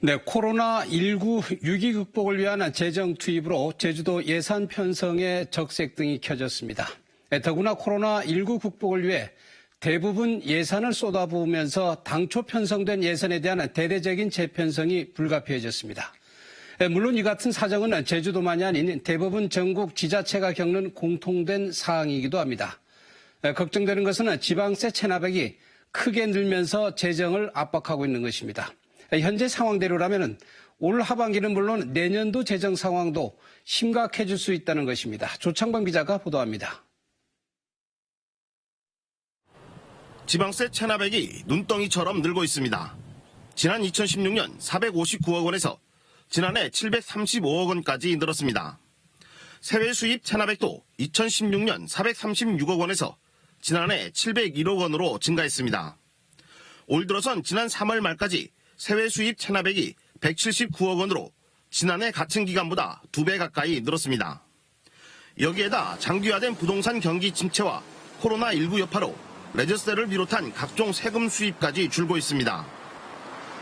네, 코로나19 위기 극복을 위한 재정 투입으로 제주도 예산 편성에 적색등이 켜졌습니다. 더구나 코로나19 극복을 위해 대부분 예산을 쏟아부으면서 당초 편성된 예산에 대한 대대적인 재편성이 불가피해졌습니다. 물론 이 같은 사정은 제주도만이 아닌 대부분 전국 지자체가 겪는 공통된 사항이기도 합니다. 걱정되는 것은 지방세 체납액이 크게 늘면서 재정을 압박하고 있는 것입니다. 현재 상황대로라면 올 하반기는 물론 내년도 재정 상황도 심각해질 수 있다는 것입니다. 조창범 기자가 보도합니다. 지방세 체납액이 눈덩이처럼 늘고 있습니다. 지난 2016년 459억 원에서 지난해 735억 원까지 늘었습니다. 세외 수입 체납액도 2016년 436억 원에서 지난해 701억 원으로 증가했습니다. 올 들어선 지난 3월 말까지 세외 수입 체납액이 179억 원으로 지난해 같은 기간보다 2배 가까이 늘었습니다. 여기에다 장기화된 부동산 경기 침체와 코로나19 여파로 레저세를 비롯한 각종 세금 수입까지 줄고 있습니다.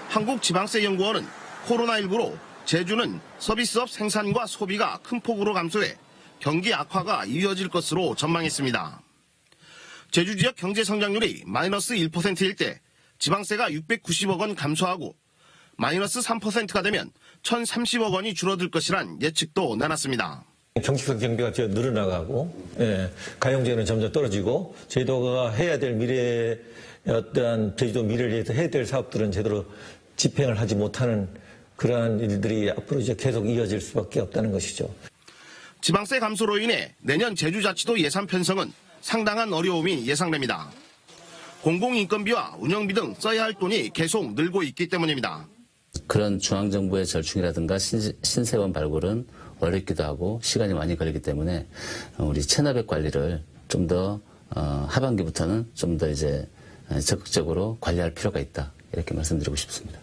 한국지방세연구원은 코로나19로 제주는 서비스업 생산과 소비가 큰 폭으로 감소해 경기 악화가 이어질 것으로 전망했습니다. 제주 지역 경제 성장률이 마이너스 1%일 때 지방세가 690억 원 감소하고 마이너스 3%가 되면 1,030억 원이 줄어들 것이란 예측도 내놨습니다. 경직성 경비가 늘어나가고 가용제는 점점 떨어지고 제주도가 해야 될 미래의 어떠한 제주도 미래를 위해서 해야 될 사업들은 제대로 집행을 하지 못하는 그러한 일들이 앞으로 이제 계속 이어질 수밖에 없다는 것이죠. 지방세 감소로 인해 내년 제주자치도 예산 편성은 상당한 어려움이 예상됩니다. 공공인건비와 운영비 등 써야 할 돈이 계속 늘고 있기 때문입니다. 그런 중앙정부의 절충이라든가 신세원 발굴은 어렵기도 하고 시간이 많이 걸리기 때문에 우리 체납액 관리를 좀 더 하반기부터는 좀 더 이제 적극적으로 관리할 필요가 있다. 이렇게 말씀드리고 싶습니다.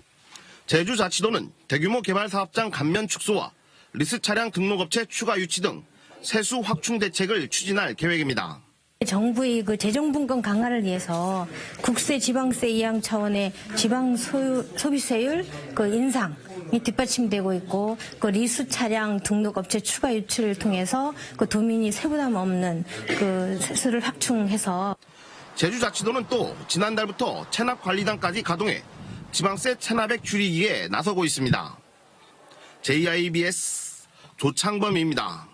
제주자치도는 대규모 개발 사업장 감면 축소와 리스 차량 등록업체 추가 유치 등 세수 확충 대책을 추진할 계획입니다. 정부의 그 재정분권 강화를 위해서 국세, 지방세 이양 차원의 지방 소비세율 그 인상이 뒷받침되고 있고, 그 리스 차량 등록업체 추가 유치를 통해서 그 도민이 세부담 없는 그 세수를 확충해서 제주자치도는 또 지난달부터 체납관리단까지 가동해 지방세 체납액 줄이기에 나서고 있습니다. JIBS 조창범입니다.